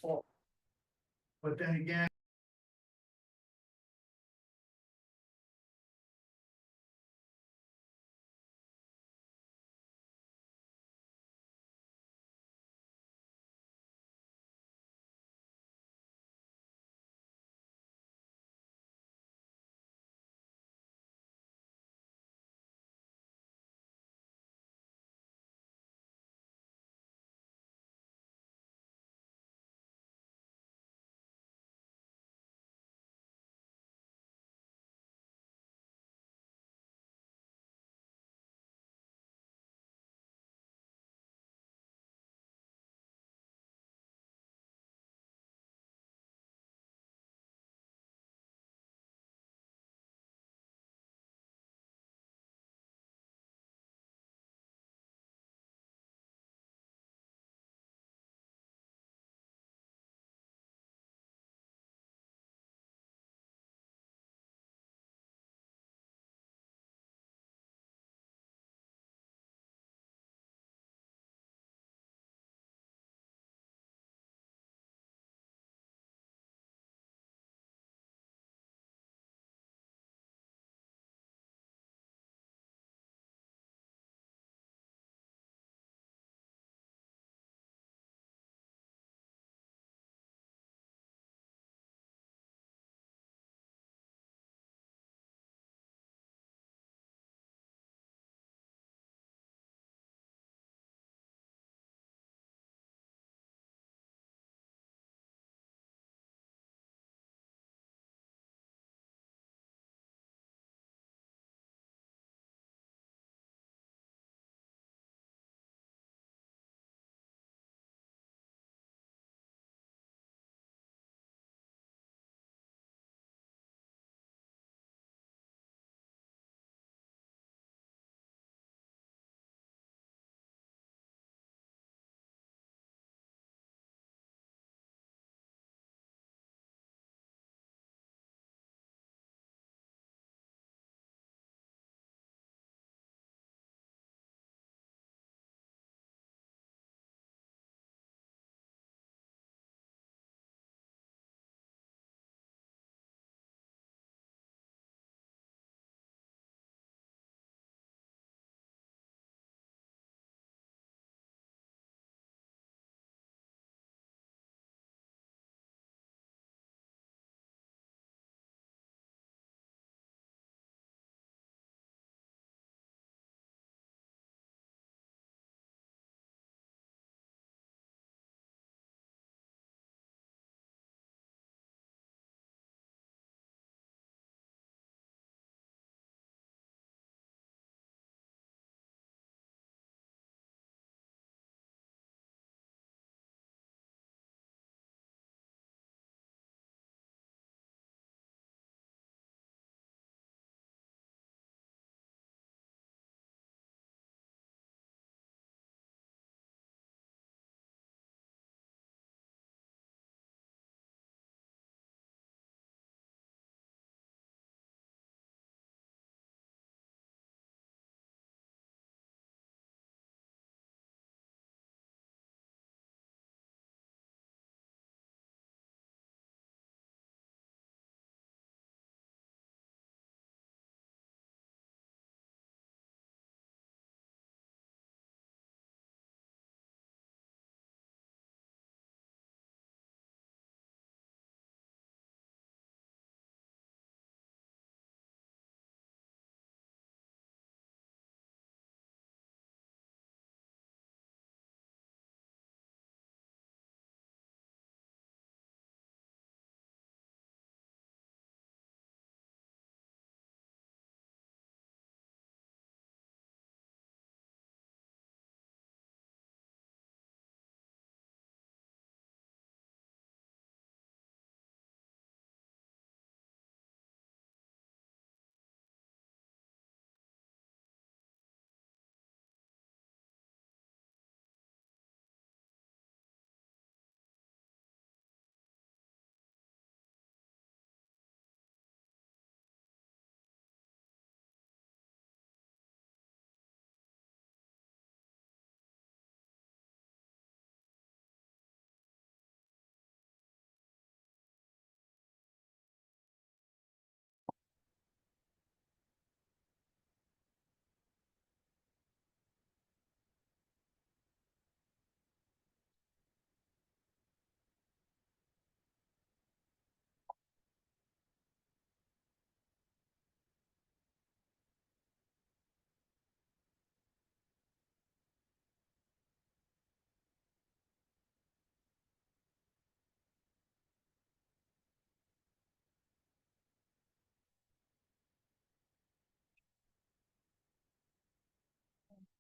fault. But then again,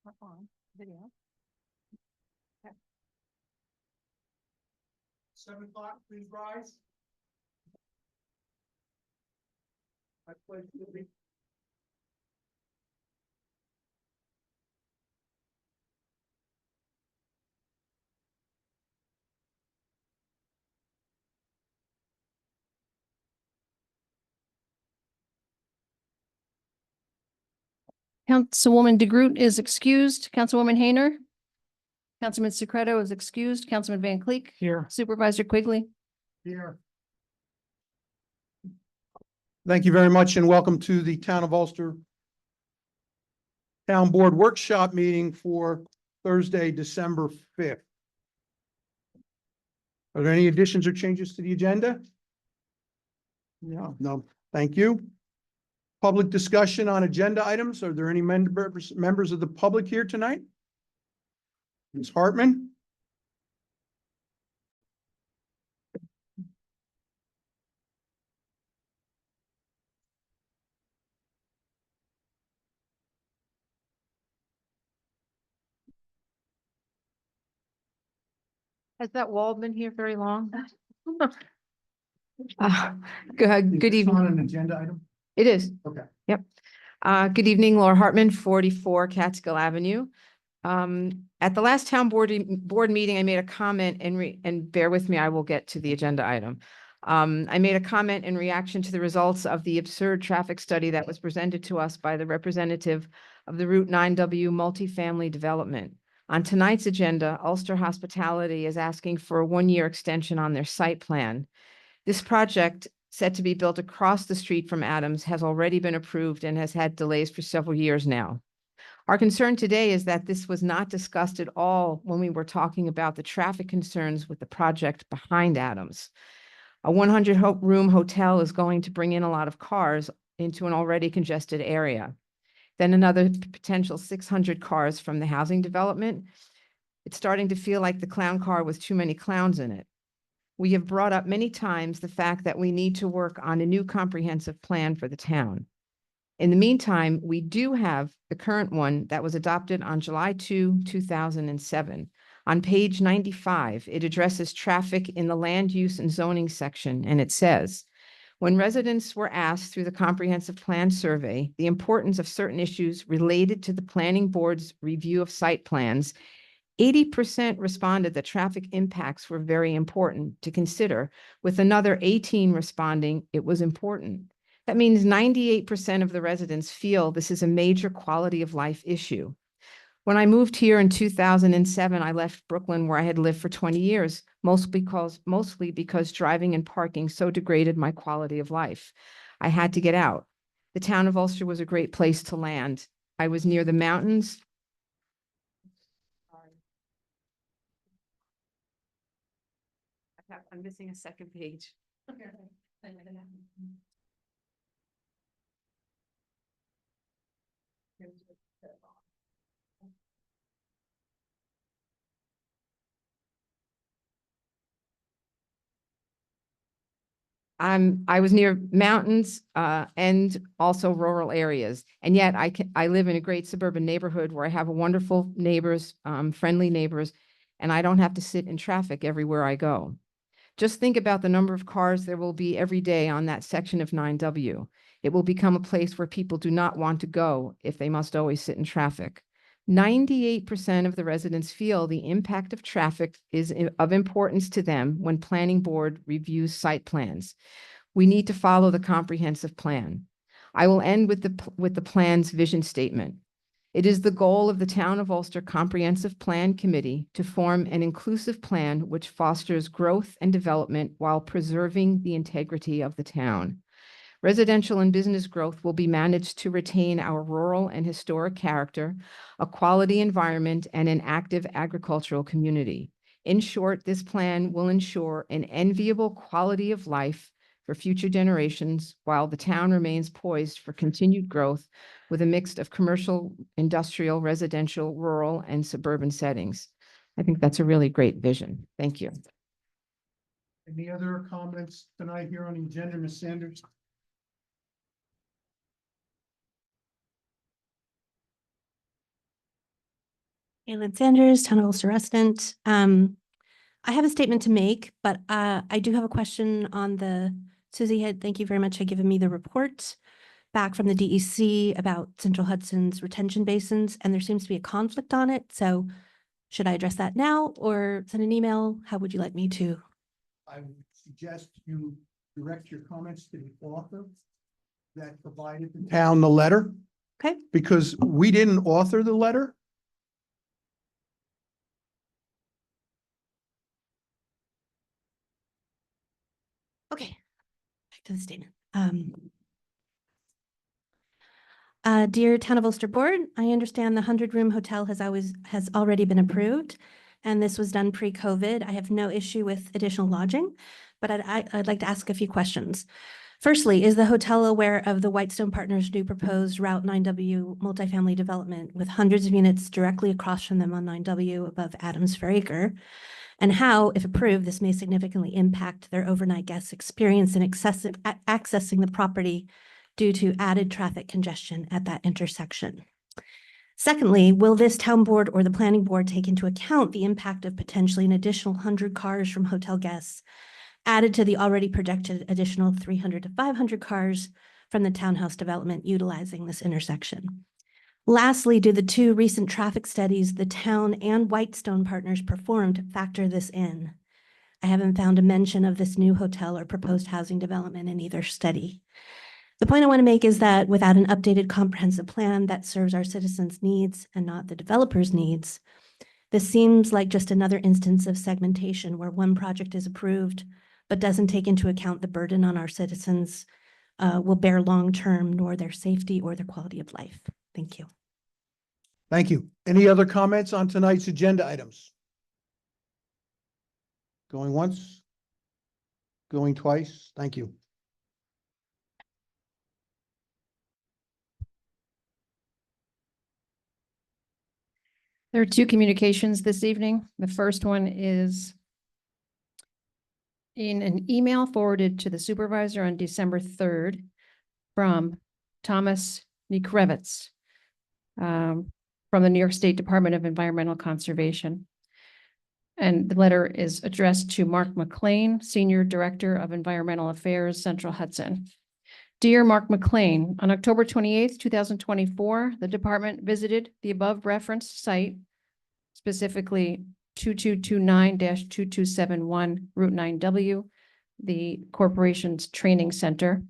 On video. 7 o'clock, please rise. I pledge allegiance. Councilwoman DeGroot is excused. Councilwoman Hayner. Councilman Secreto is excused. Councilman Van Cleek. Here. Supervisor Quigley. Here. Thank you very much and welcome to the Town of Ulster Town Board Workshop Meeting for Thursday, December 5th. Are there any additions or changes to the agenda? No, thank you. Public discussion on agenda items. Are there any members of the public here tonight? Ms. Hartman? Has that wall been here very long? Good It's evening. not an agenda item? It is. Okay. Yep. Good evening, Laura Hartman, 44 Catskill Avenue. At the last town board meeting, I made a comment and bear with me, I will get to the agenda item. I made a comment in reaction to the results of the absurd traffic study that was presented to us by the representative of the Route 9W multifamily development. On tonight's agenda, Ulster Hospitality is asking for a 1-year extension on their site plan. This project, set to be built across the street from Adams, has already been approved and has had delays for several years now. Our concern today is that this was not discussed at all when we were talking about the traffic concerns with the project behind Adams. A 100-room hotel is going to bring in a lot of cars into an already congested area. Then another potential 600 cars from the housing development. It's starting to feel like the clown car with too many clowns in it. We have brought up many times the fact that we need to work on a new comprehensive plan for the town. In the meantime, we do have the current one that was adopted on July 2, 2007. On page 95, it addresses traffic in the land use and zoning section, and it says, when residents were asked through the comprehensive plan survey the importance of certain issues related to the planning board's review of site plans, 80% responded that traffic impacts were very important to consider, with another 18 responding it was important. That means 98% of the residents feel this is a major quality of life issue. When I moved here in 2007, I left Brooklyn, where I had lived for 20 years, mostly because driving and parking so degraded my quality of life. I had to get out. The town of Ulster was a great place to land. I was near the mountains. I'm missing a second page. I was near mountains and also rural areas. And yet I live in a great suburban neighborhood where I have wonderful neighbors, friendly neighbors, and I don't have to sit in traffic everywhere I go. Just think about the number of cars there will be every day on that section of 9W. It will become a place where people do not want to go if they must always sit in traffic. 98% of the residents feel the impact of traffic is of importance to them when planning board reviews site plans. We need to follow the comprehensive plan. I will end with the plan's vision statement. It is the goal of the Town of Ulster Comprehensive Plan Committee to form an inclusive plan which fosters growth and development while preserving the integrity of the town. Residential and business growth will be managed to retain our rural and historic character, a quality environment, and an active agricultural community. In short, this plan will ensure an enviable quality of life for future generations while the town remains poised for continued growth with a mix of commercial, industrial, residential, rural, and suburban settings. I think that's a really great vision. Thank you. Any other comments tonight here on the agenda, Ms. Sanders? Caitlin Sanders, Town of Ulster resident. I have a statement to make, but I do have a question on Susie had, thank you very much for giving me the report back from the DEC about Central Hudson's retention basins, and there seems to be a conflict on it. So should I address that now or send an email? How would you like me to? I would suggest you direct your comments to the author that provided the Town the letter, Okay, because we didn't author the letter. okay. Back to the statement. Dear Town of Ulster Board, I understand the 100-room hotel has already been approved, and this was done pre-COVID. I have no issue with additional lodging, but I'd like to ask a few questions. Firstly, is the hotel aware of the Whitestone Partners' new proposed Route 9W multifamily development with hundreds of units directly across from them on 9W above Adams per acre? And how, if approved, this may significantly impact their overnight guest experience in accessing the property due to added traffic congestion at that intersection. Secondly, will this town board or the planning board take into account the impact of potentially an additional 100 cars from hotel guests added to the already projected additional 300 to 500 cars from the townhouse development utilizing this intersection? Lastly, do the two recent traffic studies the town and Whitestone Partners performed factor this in? I haven't found a mention of this new hotel or proposed housing development in either study. The point I want to make is that without an updated comprehensive plan that serves our citizens' needs and not the developers' needs, this seems like just another instance of segmentation where one project is approved but doesn't take into account the burden on our citizens will bear long-term, nor their safety or their quality of life. Thank you. Thank you. Any other comments on tonight's agenda items? Going once? Going twice? Thank you. There are two communications this evening. The first one is in an email forwarded to the supervisor on December 3rd from Thomas Nikrevitz from the New York State Department of Environmental Conservation. And the letter is addressed to Mark McLean, Senior Director of Environmental Affairs, Central Hudson. Dear Mark McLean, on October 28th, 2024, the department visited the above referenced site, specifically 2229-2271 Route 9W, the corporation's training center,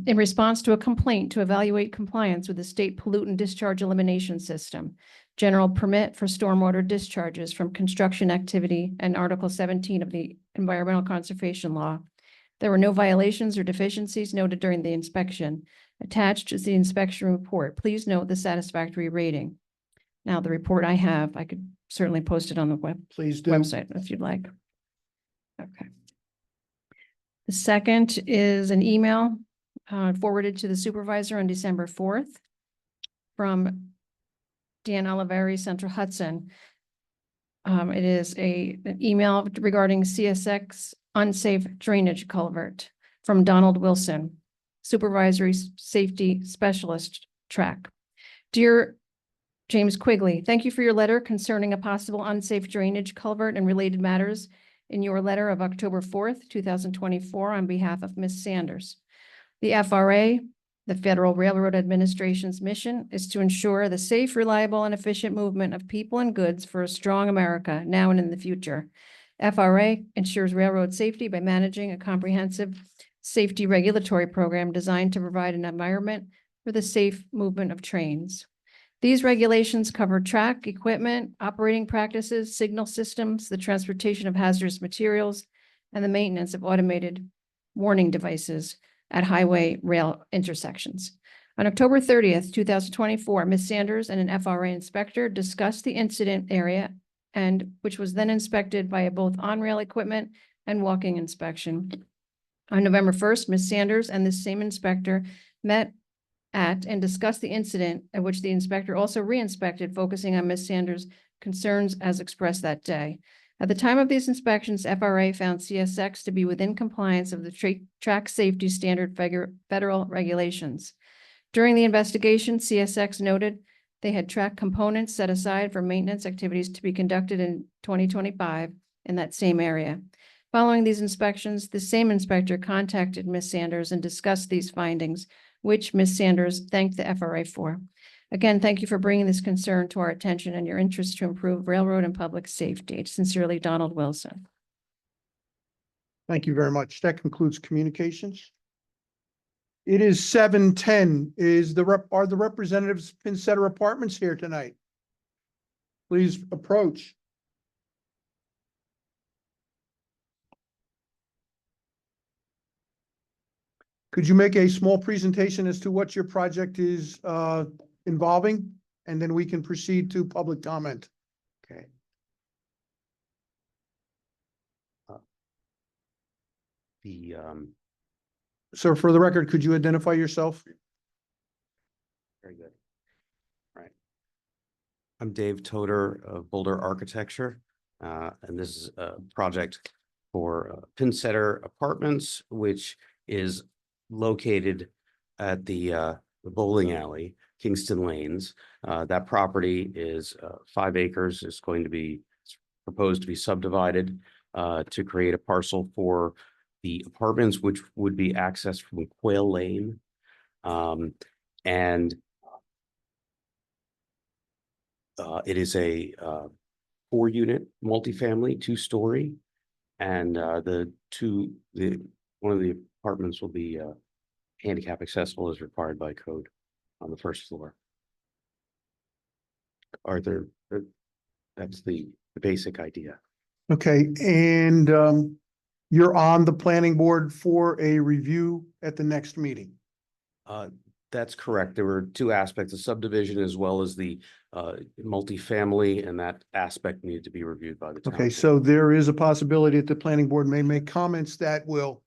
in response to a complaint to evaluate compliance with the state pollutant discharge elimination system, general permit for stormwater discharges from construction activity, and Article 17 of the Environmental Conservation Law. There were no violations or deficiencies noted during the inspection. Attached is the inspection report. Please note the satisfactory rating. Now, the report I have, I could certainly post it on the Please do. website if you'd like. Okay. The second is an email forwarded to the supervisor on December 4th from Dan Oliveri, Central Hudson. It is an email regarding CSX unsafe drainage culvert from Donald Wilson, Supervisory Safety Specialist Track. Dear James Quigley, thank you for your letter concerning a possible unsafe drainage culvert and related matters in your letter of October 4th, 2024 on behalf of Ms. Sanders. The FRA, the Federal Railroad Administration's mission is to ensure the safe, reliable, and efficient movement of people and goods for a strong America now and in the future. FRA ensures railroad safety by managing a comprehensive safety regulatory program designed to provide an environment for the safe movement of trains. These regulations cover track, equipment, operating practices, signal systems, the transportation of hazardous materials, and the maintenance of automated warning devices at highway rail intersections. On October 30th, 2024, Ms. Sanders and an FRA inspector discussed the incident area and which was then inspected by both on-rail equipment and walking inspection. On November 1st, Ms. Sanders and this same inspector met at and discussed the incident at which the inspector also re-inspected, focusing on Ms. Sanders' concerns as expressed that day. At the time of these inspections, FRA found CSX to be within compliance of the track safety standard federal regulations. During the investigation, CSX noted They had track components set aside for maintenance activities to be conducted in 2025 in that same area. Following these inspections, the same inspector contacted Ms. Sanders and discussed these findings, which Ms. Sanders thanked the FRA for. Again, thank you for bringing this concern to our attention and your interest to improve railroad and public safety. Sincerely, Donald Wilson. Thank you very much. That concludes communications. It is 7:10. Are the representatives of Pinsetter Apartments here tonight? Please approach. Could you make a small presentation as to what your project is involving? And then we can proceed to public comment. Okay. The, Sir, for the record, could you identify yourself? very good. Right. I'm Dave Toder of Boulder Architecture, and this is a project for Pinsetter Apartments, which is located at the bowling alley, Kingston Lanes. That property is 5 acres. It's going to be proposed to be subdivided to create a parcel for the apartments, which would be accessed from Quail Lane. And it is a 4-unit multifamily, 2-story. And one of the apartments will be handicap accessible as required by code on the first floor. Arthur, that's the basic idea. Okay, and you're on the planning board for a review at the next meeting. That's correct. There were 2 aspects, the subdivision as well as the multifamily, and that aspect needed to be reviewed by the town. Okay, so there is a possibility that the planning board may make comments that will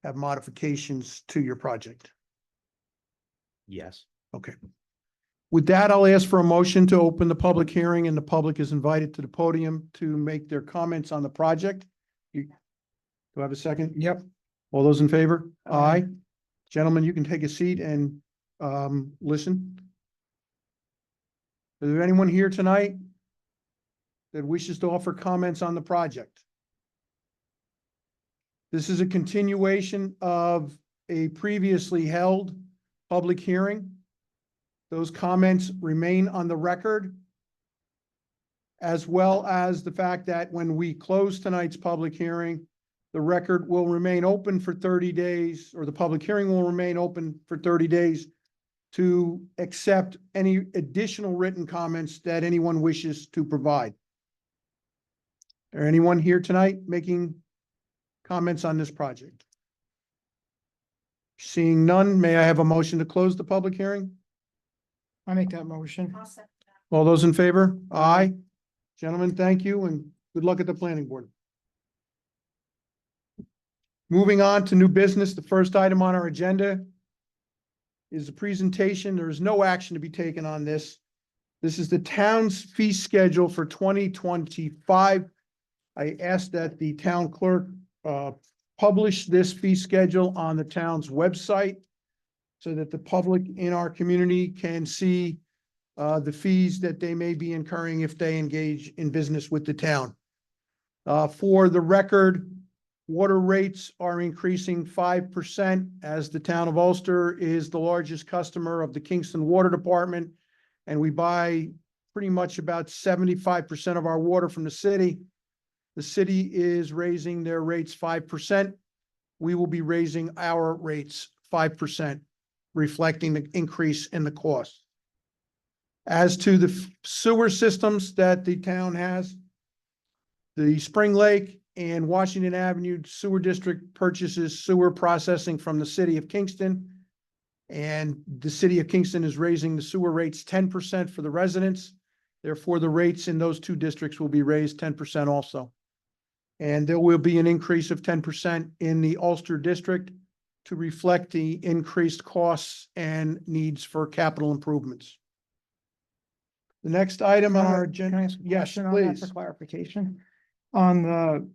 have modifications to your project. Yes. Okay. With that, I'll ask for a motion to open the public hearing, and the public is invited to the podium to make their comments on the project. Do I have a second? Yep. All those in favor? Aye. Gentlemen, you can take a seat and listen. Is there anyone here tonight that wishes to offer comments on the project? This is a continuation of a previously held public hearing. Those comments remain on the record, as well as the fact that when we close tonight's public hearing, the record will remain open for 30 days, or the public hearing will remain open for 30 days to accept any additional written comments that anyone wishes to provide. Is there anyone here tonight making comments on this project? Seeing none, may I have a motion to close the public hearing? I make that motion. All those in favor? Aye. Gentlemen, thank you and good luck at the planning board. Moving on to new business, the first item on our agenda is the presentation. There is no action to be taken on this. This is the town's fee schedule for 2025. I asked that the town clerk publish this fee schedule on the town's website so that the public in our community can see the fees that they may be incurring if they engage in business with the town. For the record, water rates are increasing 5% as the town of Ulster is the largest customer of the Kingston Water Department. And we buy pretty much about 75% of our water from the city. The city is raising their rates 5%. We will be raising our rates 5%, reflecting the increase in the cost. As to the sewer systems that the town has, the Spring Lake and Washington Avenue Sewer District purchases sewer processing from the city of Kingston. And the city of Kingston is raising the sewer rates 10% for the residents. Therefore, the rates in those 2 districts will be raised 10% also. And there will be an increase of 10% in the Ulster district to reflect the increased costs and needs for capital improvements. The next item on our agenda. Can I ask a Yes, question on that please. for clarification? On the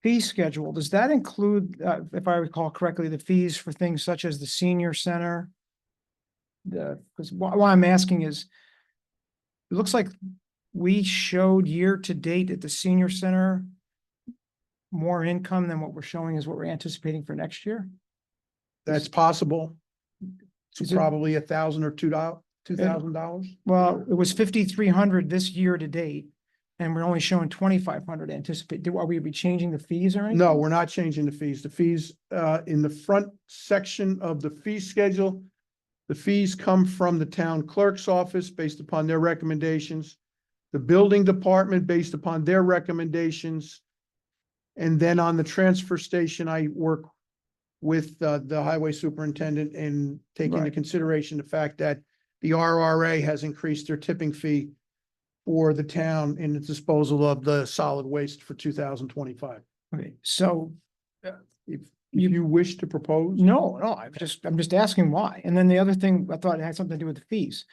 fee schedule, does that include, if I recall correctly, the fees for things such as the senior center? Because why I'm asking is, it looks like we showed year to date at the senior center more income than what we're showing is what we're anticipating for next year. That's possible. Is It's it- probably $1,000 or $2,000. Well, it was 5,300 this year to date, and we're only showing 2,500 anticipate. Are we be changing the fees or anything? No, we're not changing the fees. The fees, in the front section of the fee schedule, the fees come from the town clerk's office based upon their recommendations, the building department based upon their recommendations. And then on the transfer station, I work with, the highway superintendent and take into Right. consideration the fact that the RRA has increased their tipping fee for the town in the disposal of the solid waste for 2025. Okay, so If you wish to propose. no, I'm just asking why. And then the other thing, I thought it had something to do with the fees.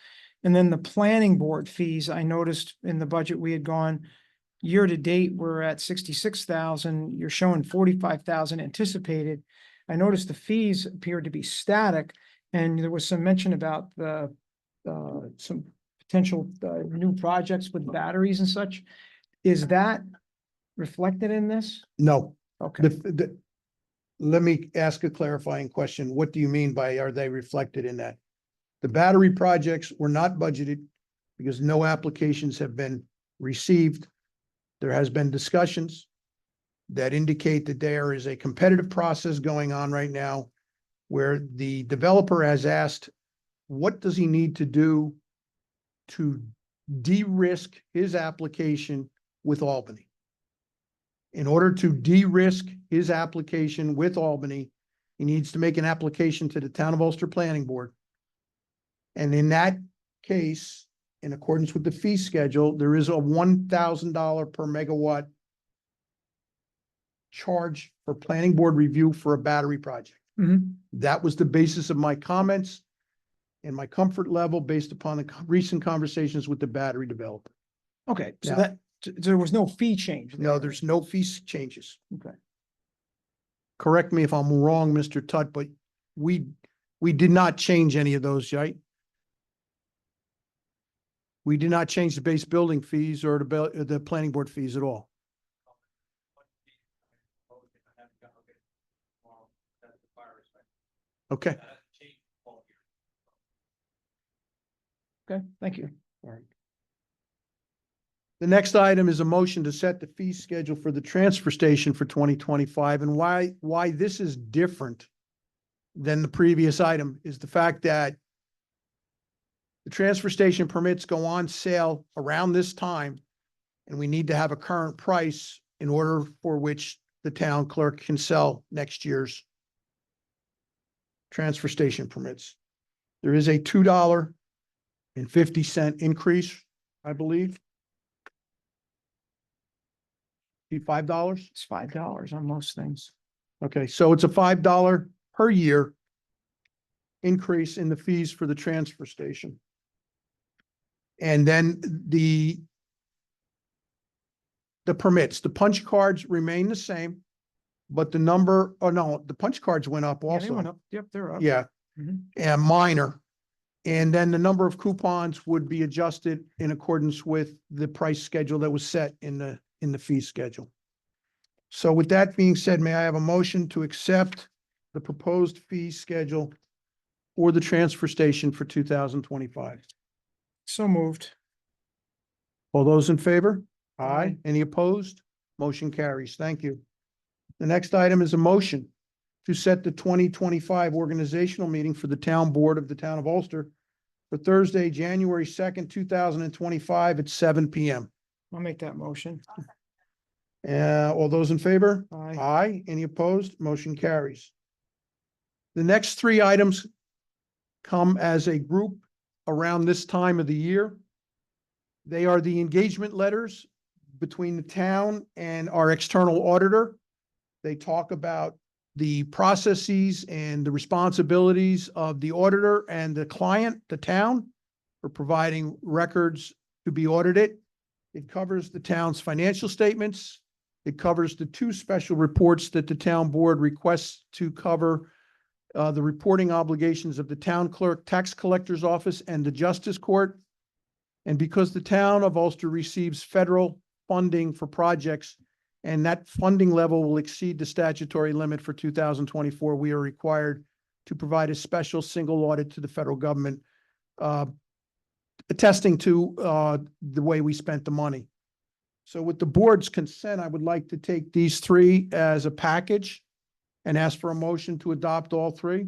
And then the planning board fees, I noticed in the budget, we had gone year to date, we're at 66,000. You're showing 45,000 anticipated. I noticed the fees appeared to be static, and there was some mention about the some potential new projects with batteries and such. Is that reflected in this? No, Okay. let me ask a clarifying question. What do you mean by, are they reflected in that? The battery projects were not budgeted because no applications have been received. There has been discussions that indicate that there is a competitive process going on right now where the developer has asked, what does he need to do to de-risk his application with Albany? In order to de-risk his application with Albany, he needs to make an application to the Town of Ulster Planning Board. And in that case, in accordance with the fee schedule, there is a $1,000 per megawatt charge for planning board review for a battery project. Mhm. That was the basis of my comments and my comfort level based upon the recent conversations with the battery developer. Okay, so Now- there was no fee change. No, there's no fee changes. Okay. Correct me if I'm wrong, Mr. Tutt, but we did not change any of those, right? We did not change the base building fees or the planning board fees at all. Okay. Okay, thank you. The next item is a motion to set the fee schedule for the transfer station for 2025. And why this is different than the previous item is the fact that the transfer station permits go on sale around this time, and we need to have a current price in order for which the town clerk can sell next year's transfer station permits. There is a $2.50 increase, I believe. $5? It's $5 on most things. Okay, so it's a $5 per year increase in the fees for the transfer station. And then the permits, the punch cards remain the same, but the number, oh no, the punch cards went up Yeah, they went also. up. Yep, they're up. Yeah, Mhm. and minor. And then the number of coupons would be adjusted in accordance with the price schedule that was set in the fee schedule. So with that being said, may I have a motion to accept the proposed fee schedule for the transfer station for 2025? So moved. All those in favor? Aye. Any opposed? Motion carries. Thank you. The next item is a motion to set the 2025 organizational meeting for the town board of the town of Ulster for Thursday, January 2nd, 2025 at 7 PM. I'll make that motion. All those in favor? Aye. Aye. Any opposed? Motion carries. The next three items come as a group around this time of the year. They are the engagement letters between the town and our external auditor. They talk about the processes and the responsibilities of the auditor and the client, the town, for providing records to be audited. It covers the town's financial statements. It covers the two special reports that the town board requests to cover the reporting obligations of the town clerk, tax collector's office, and the justice court. And because the town of Ulster receives federal funding for projects and that funding level will exceed the statutory limit for 2024, we are required to provide a special single audit to the federal government attesting to the way we spent the money. So with the board's consent, I would like to take these three as a package and ask for a motion to adopt all three.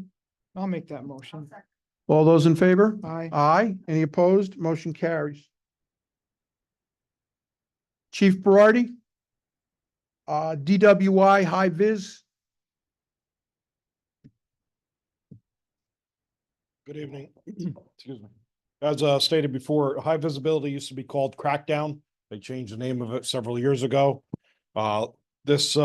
I'll make that motion. All those in favor? Aye. Aye. Any opposed? Motion carries. Chief Berardi, DWI High Vis. Good evening. Excuse me. As stated before, high visibility used to be called Crackdown. They changed the name of it several years ago. This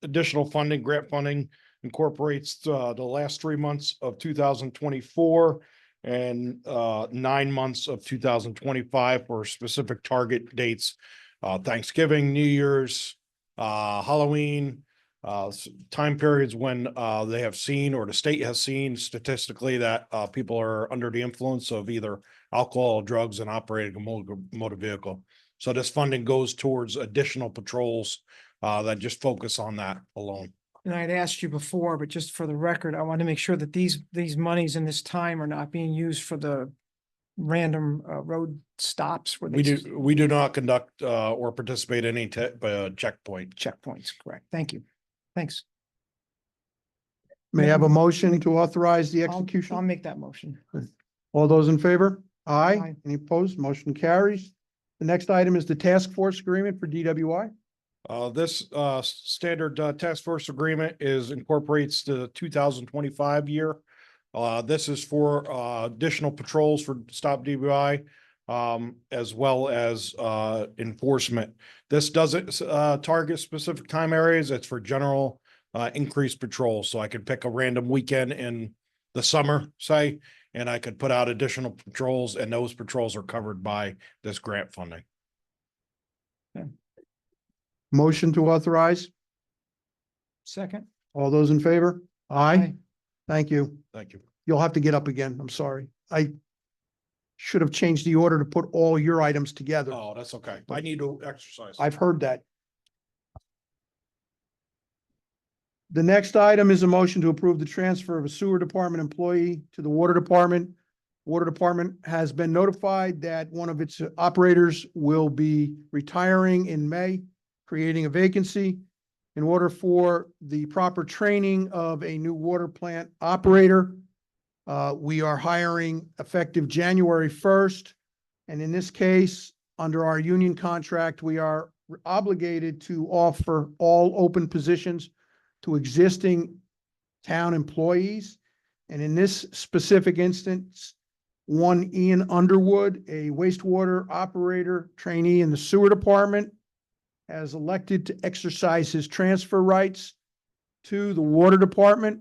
additional funding, grant funding, incorporates the last 3 months of 2024 and 9 months of 2025 for specific target dates. Thanksgiving, New Year's, Halloween, time periods when they have seen or the state has seen statistically that people are under the influence of either alcohol or drugs and operating a motor vehicle. So this funding goes towards additional patrols that just focus on that alone. And I'd asked you before, but just for the record, I want to make sure that these monies in this time are not being used for the random road stops. Where We they we do not conduct or participate in any checkpoint. checkpoints, correct? Thank you. Thanks. May I have a motion to authorize the I'll execution? make that motion. All those in favor? Aye. Aye. Any opposed? Motion carries. The next item is the task force agreement for DWI. This standard task force agreement incorporates the 2025 year. This is for additional patrols for stop DWI, as well as enforcement. This doesn't target specific time areas. It's for general increased patrol. So I could pick a random weekend in the summer, say, and I could put out additional patrols, and those patrols are covered by this grant funding. Motion to authorize. Second. All those in favor? Aye. Aye. Thank you. Thank you. You'll have to get up again. I'm sorry. I should have changed the order to put all your items together. Oh, that's okay. I need to exercise. I've heard that. The next item is a motion to approve the transfer of a sewer department employee to the water department. Water department has been notified that one of its operators will be retiring in May, creating a vacancy. In order for the proper training of a new water plant operator, we are hiring effective January 1st. And in this case, under our union contract, we are obligated to offer all open positions to existing town employees. And in this specific instance, one Ian Underwood, a wastewater operator trainee in the sewer department, has elected to exercise his transfer rights to the water department.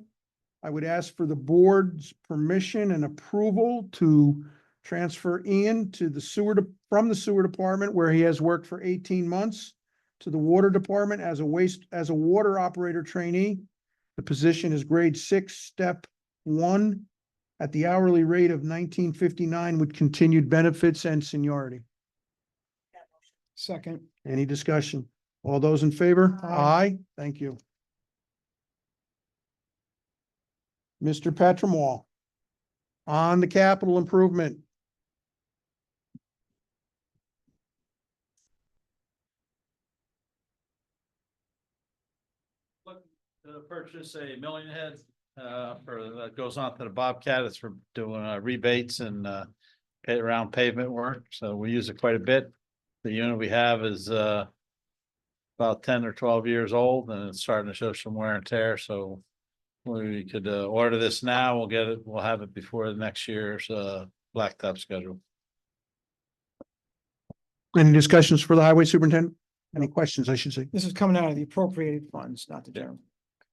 I would ask for the board's permission and approval to transfer Ian to the from the sewer department, where he has worked for 18 months, to the water department as a water operator trainee. The position is grade 6, step 1, at the hourly rate of $19.59 with continued benefits and seniority. Second. Any discussion? All those in favor? Aye. Thank you. Mr. Petremall, on the capital improvement. To purchase a million head that goes on to the Bobcat. It's for doing rebates and around pavement work. So we use it quite a bit. The unit we have is about 10 or 12 years old, and it's starting to show some wear and tear. So we could order this now. We'll get it. We'll have it before the next year's blacktop schedule. Any discussions for the highway superintendent? Any questions, I should say? This is coming out of the appropriated funds, not the general.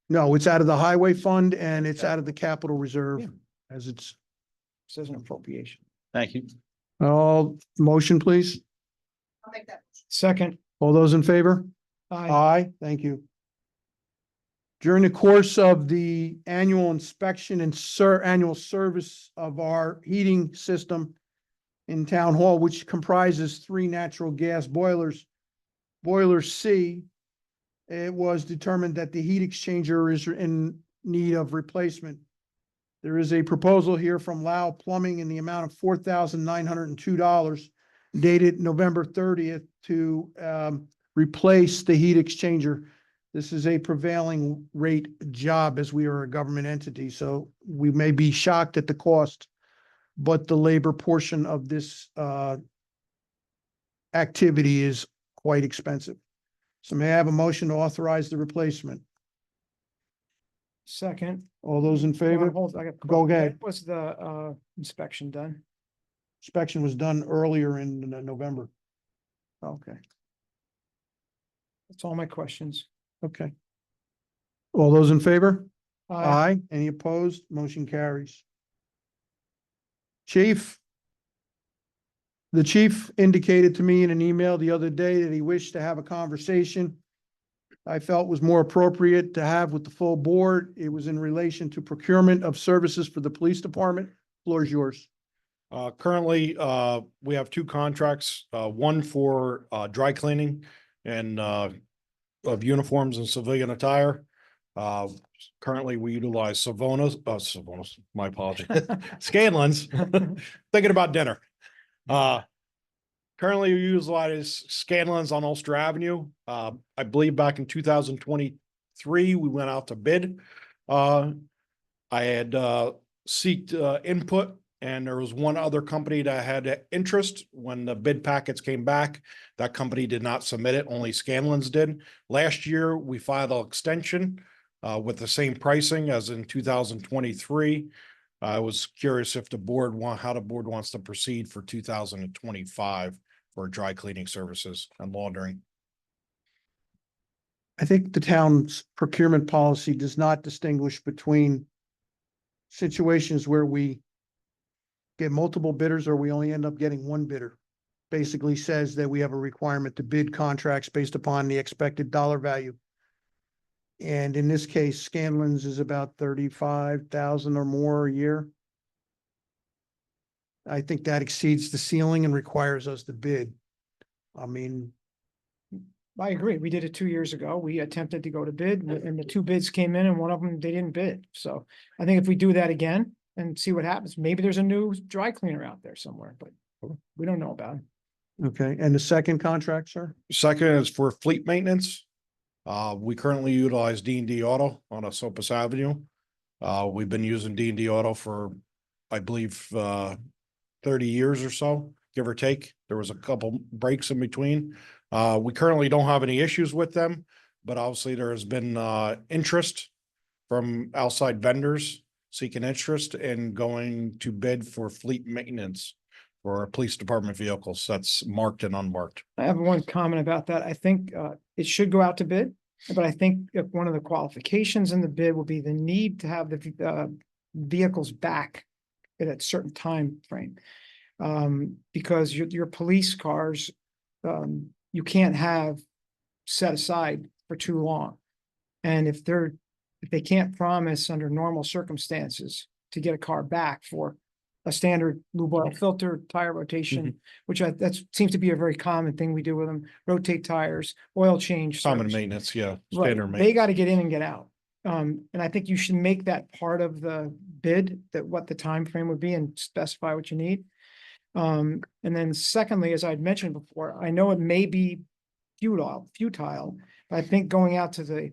No, it's out of the highway fund and it's out of the capital reserve Yeah. as it's, Says an appropriation. Thank you. all motion, please. Second. All those in favor? Aye. Aye, thank you. During the course of the annual inspection and annual service of our heating system in Town Hall, which comprises 3 natural gas boilers. Boiler C, it was determined that the heat exchanger is in need of replacement. There is a proposal here from Lau Plumbing in the amount of $4,902 dated November 30th to replace the heat exchanger. This is a prevailing rate job as we are a government entity, so we may be shocked at the cost, but the labor portion of this activity is quite expensive. So may I have a motion to authorize the replacement? Second. All those in Hold favor? on, hold on, I got a Go question. ahead. When was the inspection done? Inspection was done earlier in November. Okay. That's all my questions. Okay. All those in favor? Aye. Aye. Any opposed? Motion carries. Chief? The chief indicated to me in an email the other day that he wished to have a conversation I felt was more appropriate to have with the full board. It was in relation to procurement of services for the police department. Floor is yours. Currently, we have 2 contracts, one for, dry cleaning and, of uniforms and civilian attire. Currently, we utilize Savonas, my apologies, Scanlon's, thinking about dinner. Currently we utilize Scanlon's on Ulster Avenue. I believe back in 2023, we went out to bid. I had, seeked, input, and there was one other company that had interest. When the bid packets came back, that company did not submit it, only Scanlon's did. Last year, we filed an extension, with the same pricing as in 2023. I was curious if how the board wants to proceed for 2025 for dry cleaning services and laundering. I think the town's procurement policy does not distinguish between situations where we get multiple bidders or we only end up getting one bidder. Basically says that we have a requirement to bid contracts based upon the expected dollar value. And in this case, Scanlon's is about 35,000 or more a year. I think that exceeds the ceiling and requires us to bid. I mean, I agree. We did it 2 years ago. We attempted to go to bid and the 2 bids came in and one of them, they didn't bid. So I think if we do that again and see what happens, maybe there's a new dry cleaner out there somewhere, but we don't know about it. okay. And the second contract, sir? Second is for fleet maintenance. We currently utilize D&D Auto on Esopus Avenue. We've been using D&D Auto for, I believe, 30 years or so, give or take. There was a couple breaks in between. We currently don't have any issues with them, but obviously there has been, interest from outside vendors seeking interest in going to bid for fleet maintenance for police department vehicles. That's marked and unmarked. I have one comment about that. I think it should go out to bid, but I think if one of the qualifications in the bid will be the need to have the vehicles back at a certain time frame. Because your police cars, you can't have set aside for too long. And if they can't promise under normal circumstances to get a car back for a standard lube oil filter, tire rotation, which that seems to be a very common thing we do with them, rotate tires, oil change. Common service. maintenance, yeah. Right, Standard they maintenance. got to get in and get out. And I think you should make that part of the bid, that what the time frame would be and specify what you need. And then secondly, as I'd mentioned before, I know it may be futile, but I think going out to the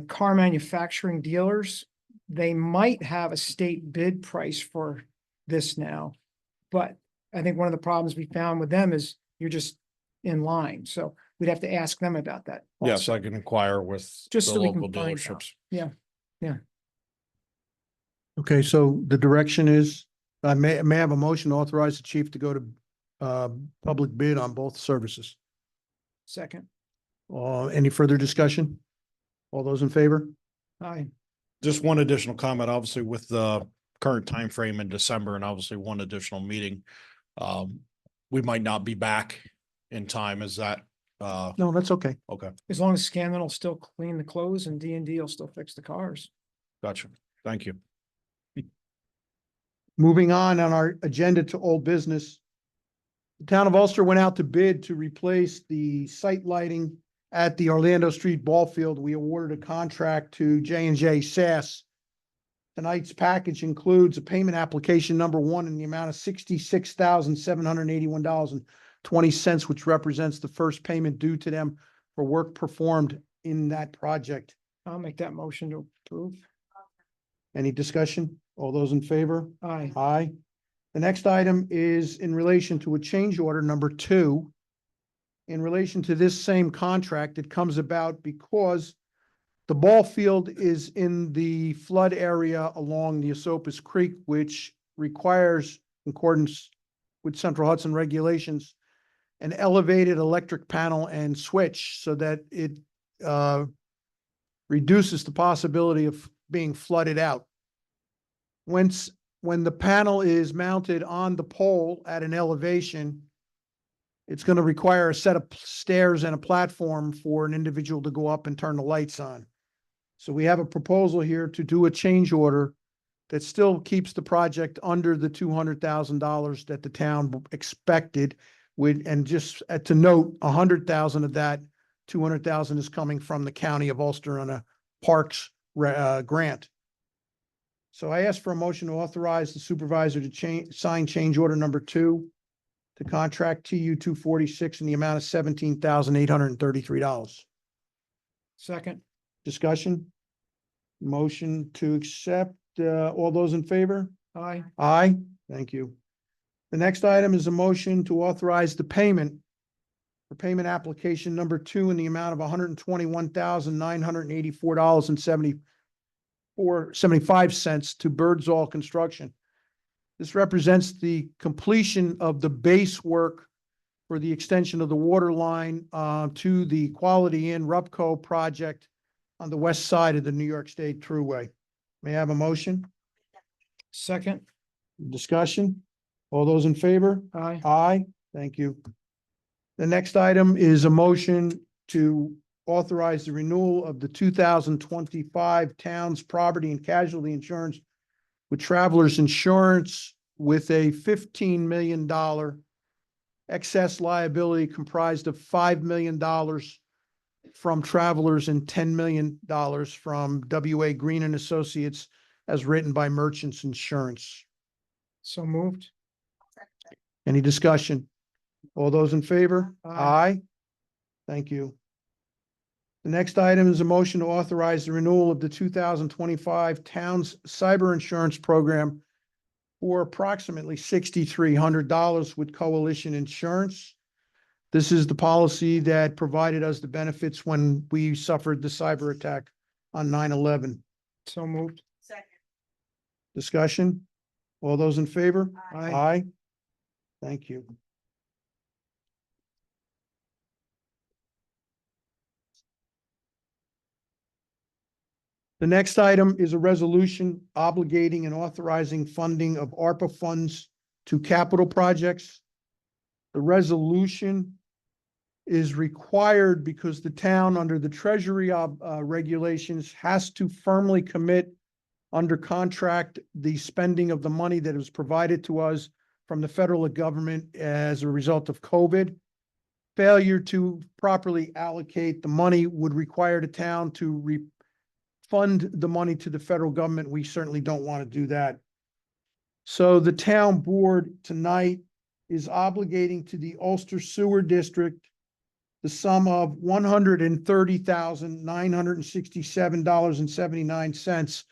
car manufacturing dealers, they might have a state bid price for this now. But I think one of the problems we found with them is you're just in line. So we'd have to ask them about that. Yes, also. I can inquire with Just the so we can local find out. dealerships. Okay, so the direction is, I may have a motion to authorize the chief to go to public bid on both services. Second, Any further discussion? All those in favor? aye. Just one additional comment, obviously with the current time frame in December and obviously one additional meeting. We might not be back in time. Is that, No, that's okay. okay, As long as Scanlon will still clean the clothes and D&D will still fix the cars. gotcha. Thank you. Moving on our agenda to old business. The town of Ulster went out to bid to replace the site lighting at the Orlando Street Ball Field. We awarded a contract to J&J SAS. Tonight's package includes a payment application number 1 in the amount of $66,781.20, which represents the first payment due to them for work performed in that project. I'll make that motion to approve. Any discussion? All those in favor? Aye. Aye. The next item is in relation to a change order number 2. In relation to this same contract, it comes about because the ball field is in the flood area along the Esopus Creek, which requires, in accordance with Central Hudson regulations, an elevated electric panel and switch so that it reduces the possibility of being flooded out. When the panel is mounted on the pole at an elevation, it's going to require a set of stairs and a platform for an individual to go up and turn the lights on. So we have a proposal here to do a change order that still keeps the project under the $200,000 that the town expected with, and just to note, 100,000 of that 200,000 is coming from the county of Ulster on a parks grant. So I ask for a motion to authorize the supervisor to sign change order number 2 to contract TU 246 in the amount of $17,833. Second. Discussion? Motion to accept, all those in favor? Aye. Aye, thank you. The next item is a motion to authorize the payment for payment application number 2 in the amount of $121,984.75 to Birdsall Construction. This represents the completion of the base work for the extension of the water line to the Quality Inn Rupco project on the west side of the New York State Thruway. May I have a motion? Second. Discussion? All those in favor? Aye. Aye, thank you. The next item is a motion to authorize the renewal of the 2025 Town's Property and Casualty Insurance with Travelers Insurance with a $15 million excess liability comprised of $5 million from Travelers and $10 million from W.A. Green and Associates as written by Merchants Insurance. So moved. Any discussion? All those in favor? Aye. Thank you. The next item is a motion to authorize the renewal of the 2025 Town's Cyber Insurance Program for approximately $6,300 with Coalition Insurance. This is the policy that provided us the benefits when we suffered the cyber attack on 9/11. So moved. Discussion? All those in favor? Aye. Aye. Thank you. The next item is a resolution obligating and authorizing funding of ARPA funds to capital projects. The resolution is required because the town, under the Treasury regulations, has to firmly commit under contract the spending of the money that was provided to us from the federal government as a result of COVID. Failure to properly allocate the money would require the town to refund the money to the federal government. We certainly don't want to do that. So the town board tonight is obligating to the Ulster Sewer District the sum of $130,967.79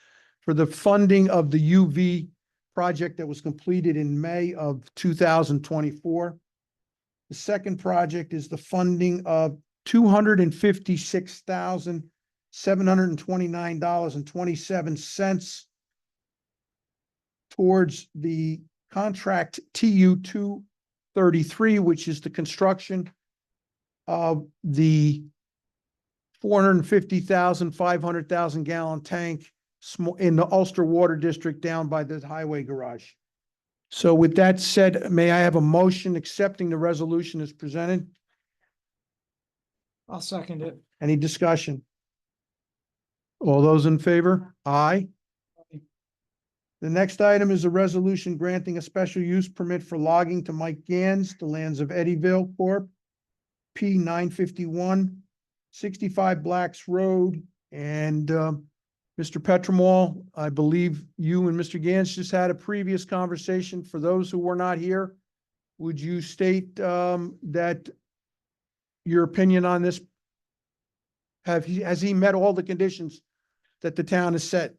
for the funding of the UV project that was completed in May of 2024. The second project is the funding of $256,729.27 towards the contract TU 233, which is the construction of the 450,000, 500,000 gallon tank in the Ulster Water District down by the highway garage. So with that said, may I have a motion accepting the resolution as presented? I'll second it. Any discussion? All those in favor? Aye. The next item is a resolution granting a special use permit for logging to Mike Gans, the lands of Eddyville Corp. P 951, 65 Blacks Road. And Mr. Petremall, I believe you and Mr. Gans just had a previous conversation. For those who were not here, would you state that your opinion on this? Has he met all the conditions that the town has set?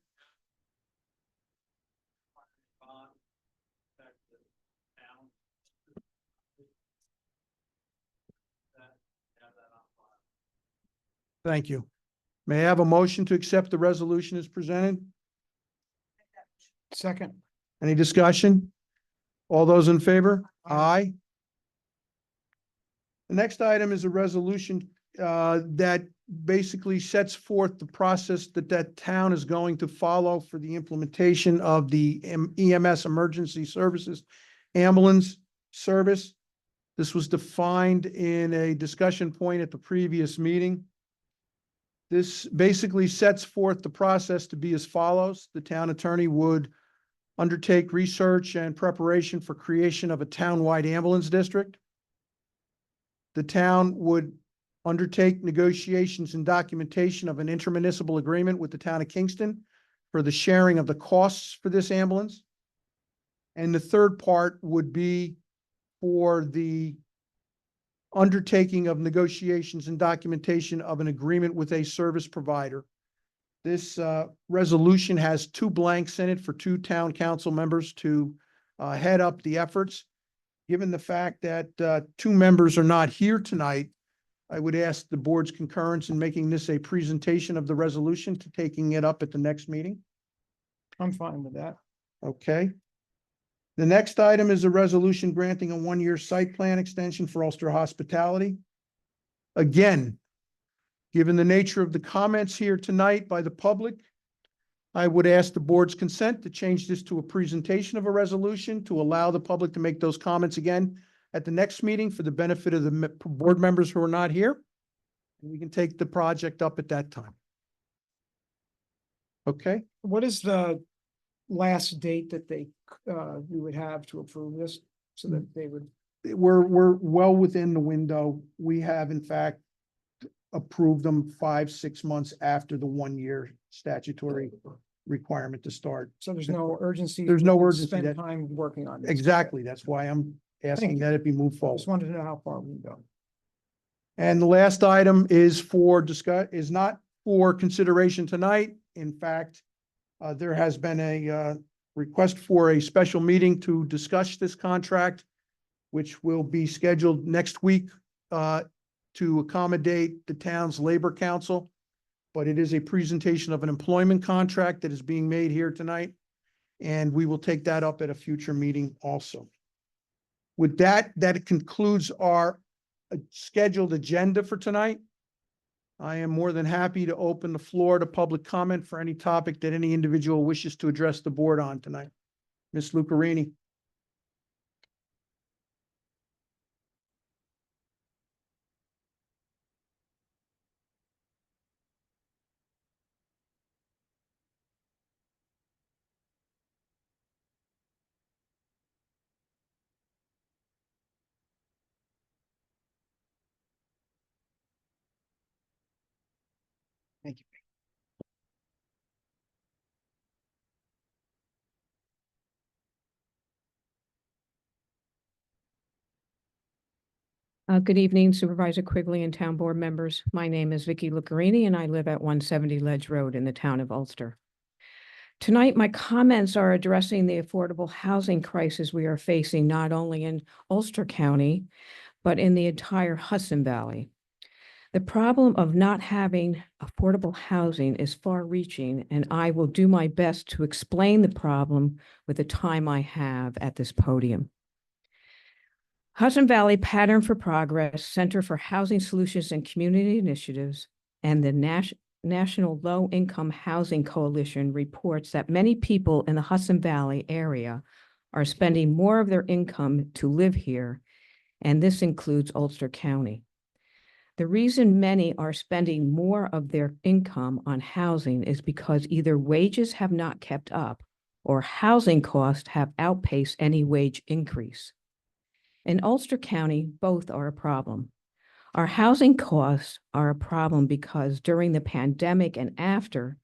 Thank you. May I have a motion to accept the resolution as presented? Second. Any discussion? All those in favor? Aye. The next item is a resolution that basically sets forth the process that town is going to follow for the implementation of the EMS Emergency Services Ambulance Service. This was defined in a discussion point at the previous meeting. This basically sets forth the process to be as follows. The town attorney would undertake research and preparation for creation of a townwide ambulance district. The town would undertake negotiations and documentation of an intermunicipal agreement with the town of Kingston for the sharing of the costs for this ambulance. And the third part would be for the undertaking of negotiations and documentation of an agreement with a service provider. This resolution has 2 blanks in it for 2 town council members to head up the efforts. Given the fact that 2 members are not here tonight, I would ask the board's concurrence in making this a presentation of the resolution to taking it up at the next meeting. I'm fine with that. Okay. The next item is a resolution granting a 1-year site plan extension for Ulster Hospitality. Again, given the nature of the comments here tonight by the public, I would ask the board's consent to change this to a presentation of a resolution to allow the public to make those comments again at the next meeting for the benefit of the board members who are not here. And we can take the project up at that time. Okay? What is the last date that we would have to approve this so that they would? We're well within the window. We have in fact approved them 5-6 months after the 1-year statutory requirement to start. So there's no urgency? There's no to urgency Spend that- time working on this. Exactly. That's why I'm asking Thank you. that it be moved I forward. just wanted to know how far we go. And the last item is is not for consideration tonight. In fact, there has been a request for a special meeting to discuss this contract, which will be scheduled next week to accommodate the town's labor council. But it is a presentation of an employment contract that is being made here tonight. And we will take that up at a future meeting also. With that, that concludes our scheduled agenda for tonight. I am more than happy to open the floor to public comment for any topic that any individual wishes to address the board on tonight. Ms. Lucarini. Thank you. Good evening Supervisor Quigley and town board members. My name is Vicky Lucarini and I live at 170 Ledge Road in the town of Ulster. Tonight, my comments are addressing the affordable housing crisis we are facing not only in Ulster County, but in the entire Hudson Valley. The problem of not having affordable housing is far-reaching, and I will do my best to explain the problem with the time I have at this podium. Hudson Valley Pattern for Progress, Center for Housing Solutions and Community Initiatives, and the National Low Income Housing Coalition reports that many people in the Hudson Valley area are spending more of their income to live here, and this includes Ulster County. The reason many are spending more of their income on housing is because either wages have not kept up or housing costs have outpaced any wage increase. In Ulster County, both are a problem. Our housing costs are a problem because during the pandemic and after,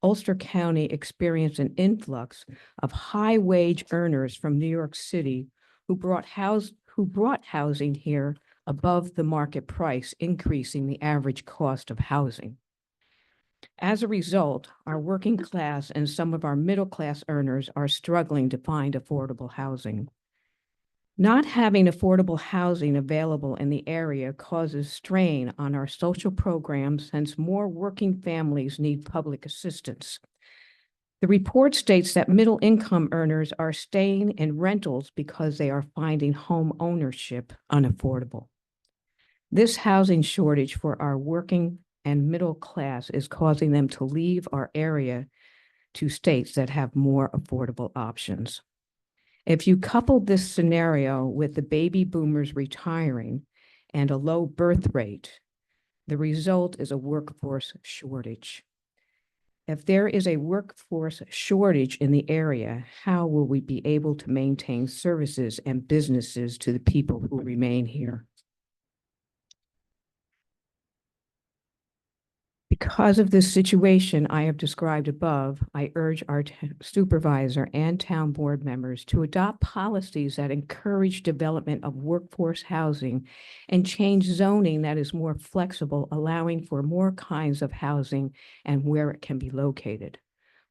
Ulster County experienced an influx of high-wage earners from New York City who brought housing here above the market price, increasing the average cost of housing. As a result, our working class and some of our middle-class earners are struggling to find affordable housing. Not having affordable housing available in the area causes strain on our social programs since more working families need public assistance. The report states that middle-income earners are staying in rentals because they are finding home ownership unaffordable. This housing shortage for our working and middle class is causing them to leave our area to states that have more affordable options. If you couple this scenario with the baby boomers retiring and a low birth rate, the result is a workforce shortage. If there is a workforce shortage in the area, how will we be able to maintain services and businesses to the people who remain here? Because of this situation I have described above, I urge our supervisor and town board members to adopt policies that encourage development of workforce housing and change zoning that is more flexible, allowing for more kinds of housing and where it can be located.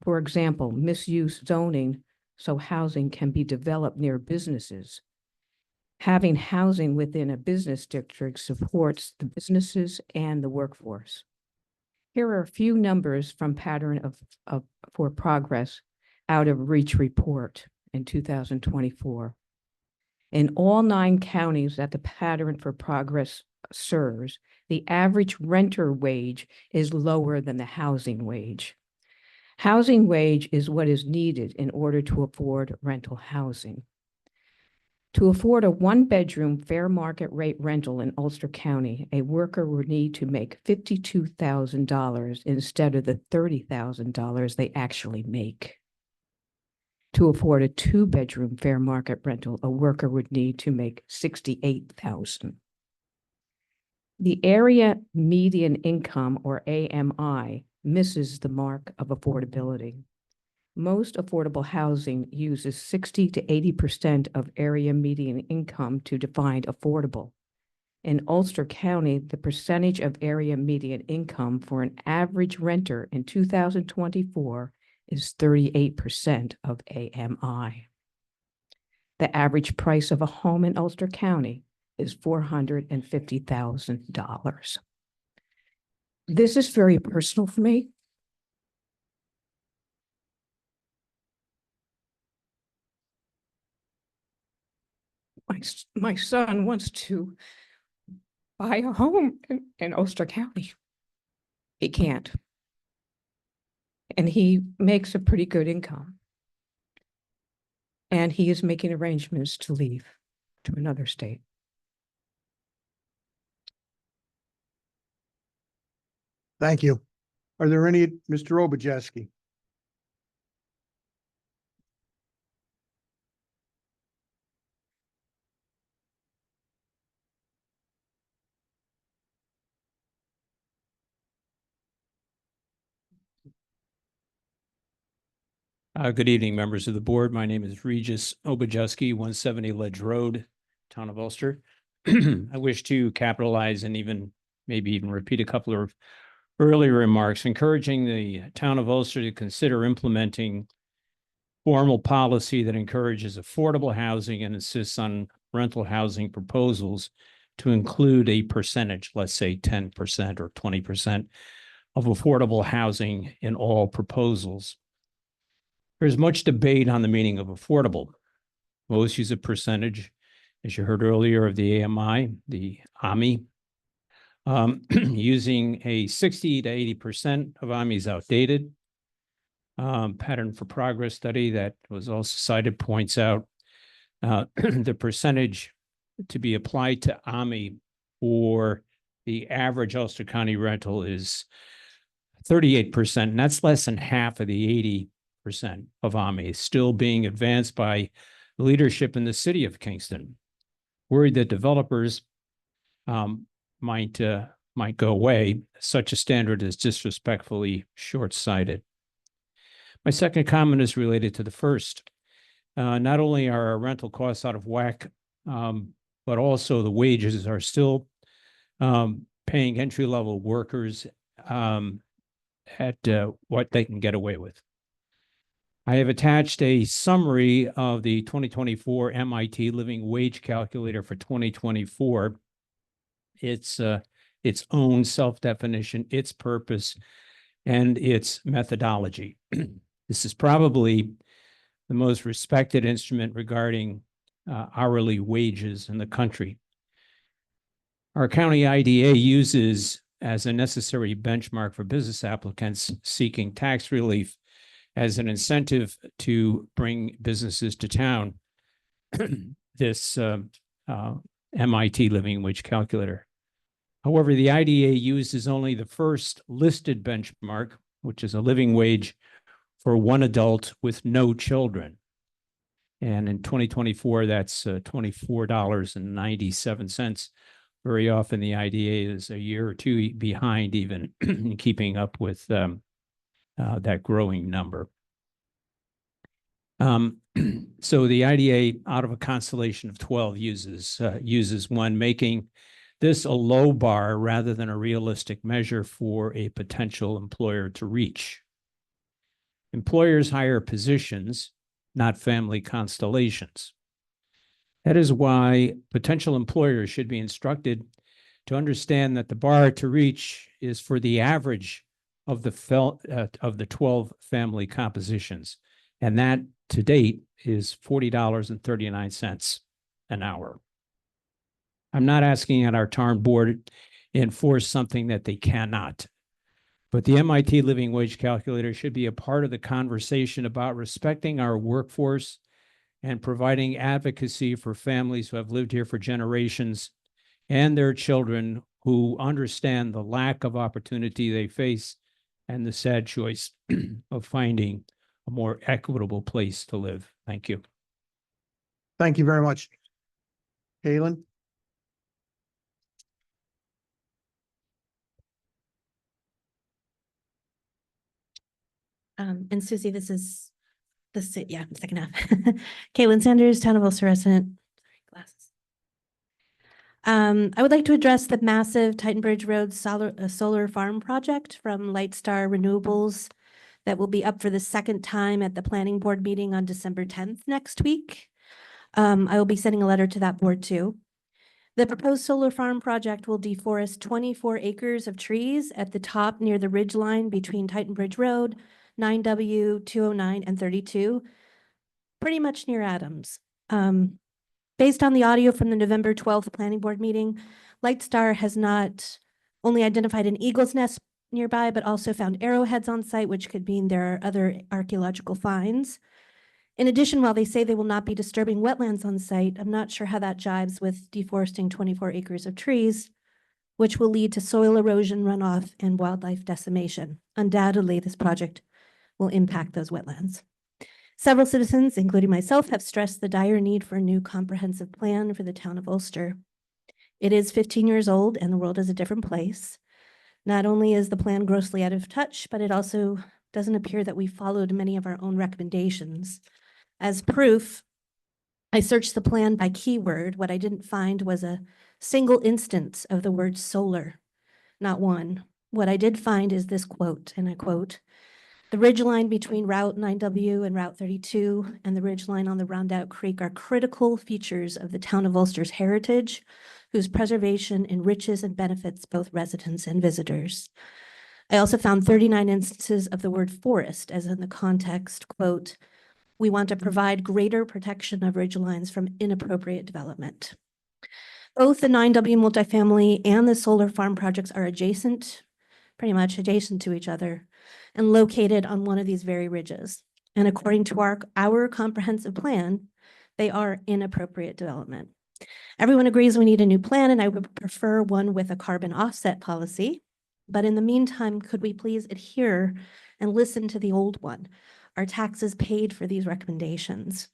For example, misuse zoning so housing can be developed near businesses. Having housing within a business district supports the businesses and the workforce. Here are a few numbers from Pattern for Progress out of Reach report in 2024. In all 9 counties that the Pattern for Progress serves, the average renter wage is lower than the housing wage. Housing wage is what is needed in order to afford rental housing. To afford a 1-bedroom fair market rate rental in Ulster County, a worker would need to make $52,000 instead of the $30,000 they actually make. To afford a 2-bedroom fair market rental, a worker would need to make $68,000. The area median income, or AMI, misses the mark of affordability. Most affordable housing uses 60 to 80% of area median income to define affordable. In Ulster County, the percentage of area median income for an average renter in 2024 is 38% of AMI. The average price of a home in Ulster County is $450,000. This is very personal for me. My son wants to buy a home in Ulster County. He can't. And he makes a pretty good income. And he is making arrangements to leave to another state. Thank you. Are there any, Mr. Obujeski? Good evening, members of the board. My name is Regis Obujeski, 170 Ledge Road, Town of Ulster. I wish to capitalize and maybe even repeat a couple of earlier remarks, encouraging the Town of Ulster to consider implementing formal policy that encourages affordable housing and insists on rental housing proposals to include a percentage, let's say 10% or 20% of affordable housing in all proposals. There's much debate on the meaning of affordable. Most use a percentage, as you heard earlier, of the AMI, the AMI. Using a 60 to 80% of AMI is outdated. Pattern for Progress study that was also cited points out the percentage to be applied to AMI for the average Ulster County rental is 38%, and that's less than half of the of AMI, still being advanced by leadership in the city of Kingston. Worried that developers might go away, such a standard is disrespectfully short-sighted. My second comment is related to the first. Not only are our rental costs out of whack, but also the wages are still paying entry-level workers at what they can get away with. I have attached a summary of the 2024 MIT Living Wage Calculator for 2024. Its own self-definition, its purpose, and its methodology. This is probably the most respected instrument regarding hourly wages in the country. Our county IDA uses as a necessary benchmark for business applicants seeking tax relief as an incentive to bring businesses to town, this MIT Living Wage Calculator. However, the IDA uses only the first listed benchmark, which is a living wage for one adult with no children. And in 2024, that's $24.97. Very often the IDA is a year or two behind even in keeping up with that growing number. So the IDA, out of a constellation of 12, uses one, making this a low bar rather than a realistic measure for a potential employer to reach. Employers hire positions, not family constellations. That is why potential employers should be instructed to understand that the bar to reach is for the average of the 12 family compositions, and that to date is $40.39 an hour. I'm not asking that our town board enforce something that they cannot, but the MIT Living Wage Calculator should be a part of the conversation about respecting our workforce and providing advocacy for families who have lived here for generations and their children who understand the lack of opportunity they face and the sad choice of finding a more equitable place to live. Thank you. Thank you very much. Halen? And Susie, this is the second half. Caitlin Sanders, Town of Ulster resident. Sorry, glasses. I would like to address the massive Titan Bridge Road solar farm project from Lightstar Renewables that will be up for the second time at the planning board meeting on December 10th next week. I will be sending a letter to that board too. The proposed solar farm project will deforest 24 acres of trees at the top near the ridge line between Titan Bridge Road, 9W, 209, and 32, pretty much near Adams. Based on the audio from the November 12th planning board meeting, Lightstar has not only identified an eagle's nest nearby, but also found arrowheads on site, which could mean there are other archaeological finds. In addition, while they say they will not be disturbing wetlands on site, I'm not sure how that jives with deforesting 24 acres of trees, which will lead to soil erosion, runoff, and wildlife decimation. Undoubtedly, this project will impact those wetlands. Several citizens, including myself, have stressed the dire need for a new comprehensive plan for the town of Ulster. It is 15 years old and the world is a different place. Not only is the plan grossly out of touch, but it also doesn't appear that we followed many of our own recommendations. As proof, I searched the plan by keyword. What I didn't find was a single instance of the word solar, not one. What I did find is this quote, and I quote, "The ridgeline between Route 9W and Route 32 and the ridgeline on the Rondout Creek are critical features of the town of Ulster's heritage, whose preservation enriches and benefits both residents and visitors." I also found 39 instances of the word forest, as in the context, quote, "We want to provide greater protection of ridgelines from inappropriate development." Both the 9W multifamily and the solar farm projects are adjacent, pretty much adjacent to each other, and located on one of these very ridges. And according to our comprehensive plan, they are inappropriate development. Everyone agrees we need a new plan, and I would prefer one with a carbon offset policy. But in the meantime, could we please adhere and listen to the old one. Our taxes paid for these recommendations.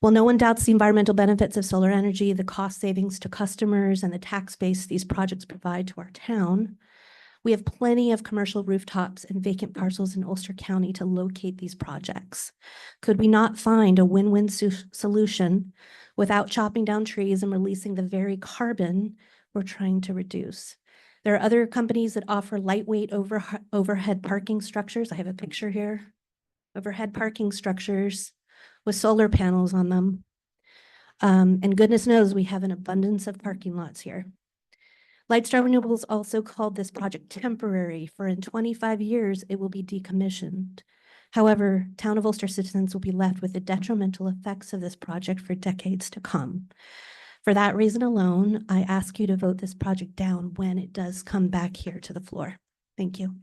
While no one doubts the environmental benefits of solar energy, the cost savings to customers, and the tax base these projects provide to our town, we have plenty of commercial rooftops and vacant parcels in Ulster County to locate these projects. Could we not find a win-win solution without chopping down trees and releasing the very carbon we're trying to reduce? There are other companies that offer lightweight overhead parking structures. I have a picture here. Overhead parking structures with solar panels on them. And goodness knows we have an abundance of parking lots here. Lightstar Renewables also called this project temporary, for in 25 years, it will be decommissioned. However, Town of Ulster citizens will be left with the detrimental effects of this project for decades to come. For that reason alone, I ask you to vote this project down when it does come back here to the floor. Thank you.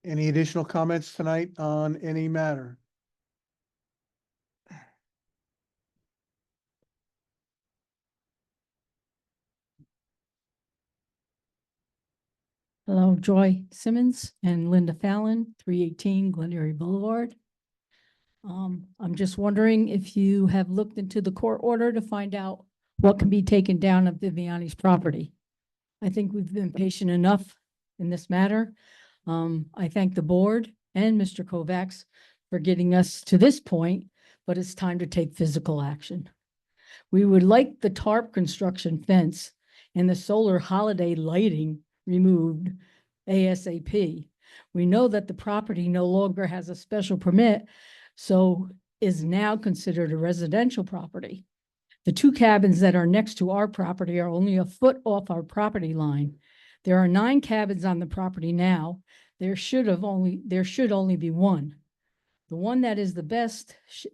Any additional comments tonight on any matter? Hello, Joy Simmons and Linda Fallon, 318 Glenary Boulevard. I'm just wondering if you have looked into the court order to find out what can be taken down of Viviani's property. I think we've been patient enough in this matter. I thank the board and Mr. Kovacs for getting us to this point, but it's time to take physical action. We would like the tarp construction fence and the solar holiday lighting removed ASAP. We know that the property no longer has a special permit, so is now considered a residential property. The two cabins that are next to our property are only a foot off our property line. There are 9 cabins on the property now. There should only be one. The one that is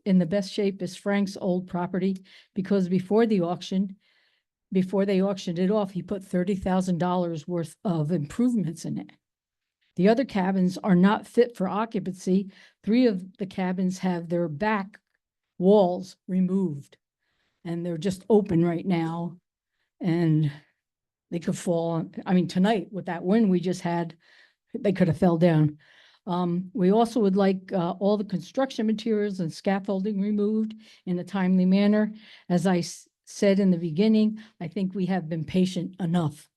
in the best shape is Frank's old property, because before they auctioned it off, he put $30,000 worth of improvements in it. The other cabins are not fit for occupancy. 3 of the cabins have their back walls removed, and they're just open right now, and they could fall. I mean, tonight with that wind we just had, they could have fell down. We also would like all the construction materials and scaffolding removed in a timely manner. As I said in the beginning, I think we have been patient enough.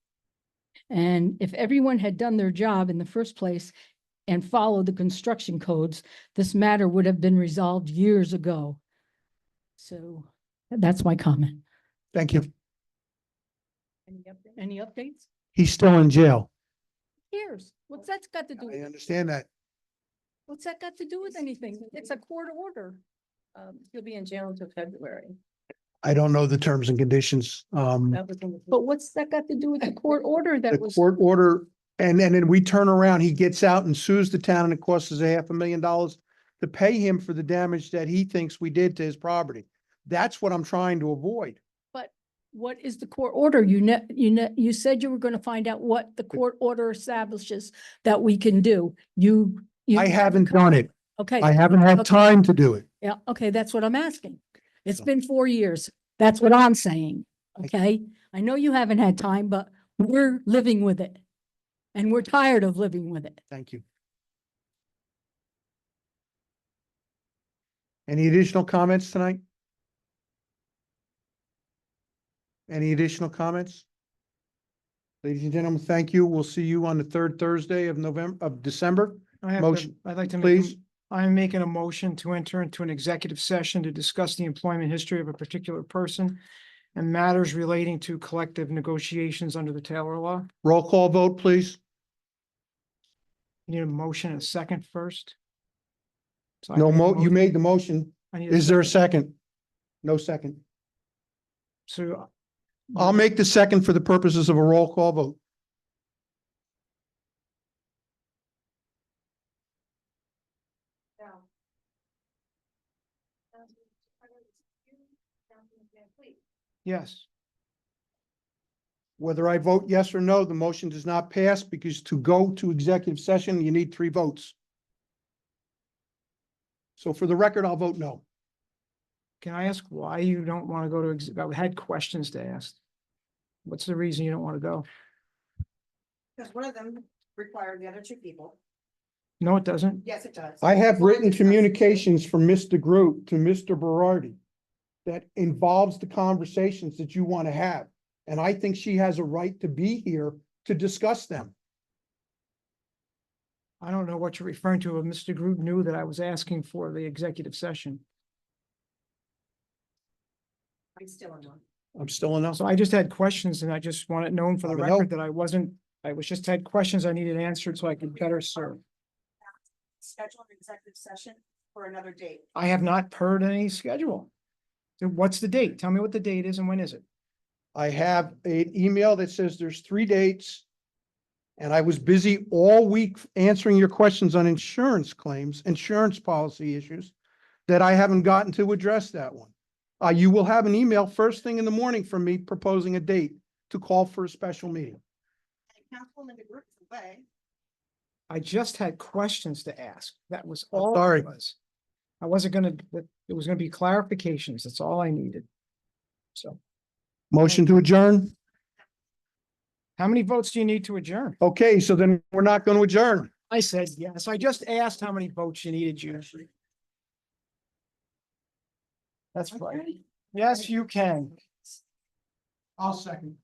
And if everyone had done their job in the first place and followed the construction codes, this matter would have been resolved years ago. So that's my comment. Thank you. Any updates? He's still in jail. Here's, what's that got to do I with, understand that. what's that got to do with anything? It's a court order. He'll be in jail until February. I don't know the terms and conditions. That was but what's that got to do with the court order The that was? court order, and then we turn around, he gets out and sues the town, and it costs us $500,000 to pay him for the damage that he thinks we did to his property. That's what I'm trying to avoid. But what is the court order? You said you were going to find out what the court order establishes that we can do. You I haven't done it. Okay. I haven't had Okay. time to do it. Yeah, okay, that's what I'm asking. It's been 4 years. That's what I'm saying, okay? I know you haven't had time, but we're living with it. And we're tired of living with it. Thank you. Any additional comments tonight? Any additional comments? Ladies and gentlemen, thank you. We'll see you on the 3rd Thursday of December. Motion, I'd like to please. I'm making a motion to enter into an executive session to discuss the employment history of a particular person and matters relating to collective negotiations under the Taylor Law. Roll call vote, please. You need a motion and a second first. So I No make a you made the motion. I need a Is there a second? No second. So I'll make the second for the purposes of a roll call vote. yes, Whether I vote yes or no, the motion does not pass, because to go to executive session, you need 3 votes. So for the record, I'll vote no. can I ask why you don't want to go to, I had questions to ask. What's the reason you don't want to go? Because one of them required the other 2 people No, it doesn't. Yes, it does. I have written communications from Mr. Groot to Mr. Berardi that involves the conversations that you want to have. And I think she has a right to be here to discuss them. I don't know what you're referring to, but Mr. Groot knew that I was asking for the executive session. I'm still on one. I'm still enough. So I just had questions and I just want it known for the I know. record that I was just had questions I needed answered so I could better serve. Schedule an executive session for another date. I have not heard any schedule. So what's the date? Tell me what the date is and when is it? I have an email that says there's 3 dates. And I was busy all week answering your questions on insurance claims, insurance policy issues, that I haven't gotten to address that one. You will have an email first thing in the morning from me proposing a date to call for a special meeting. Councilwoman DeGroot is away. I just had questions to ask. That was I'm all sorry. it was. I wasn't gonna, it was gonna be clarifications. That's all I needed. So Motion to adjourn? how many votes do you need to adjourn? Okay, so then we're not going to adjourn. I said yes. I just asked how many votes you needed, you. That's right. Yes, you can. I'll second.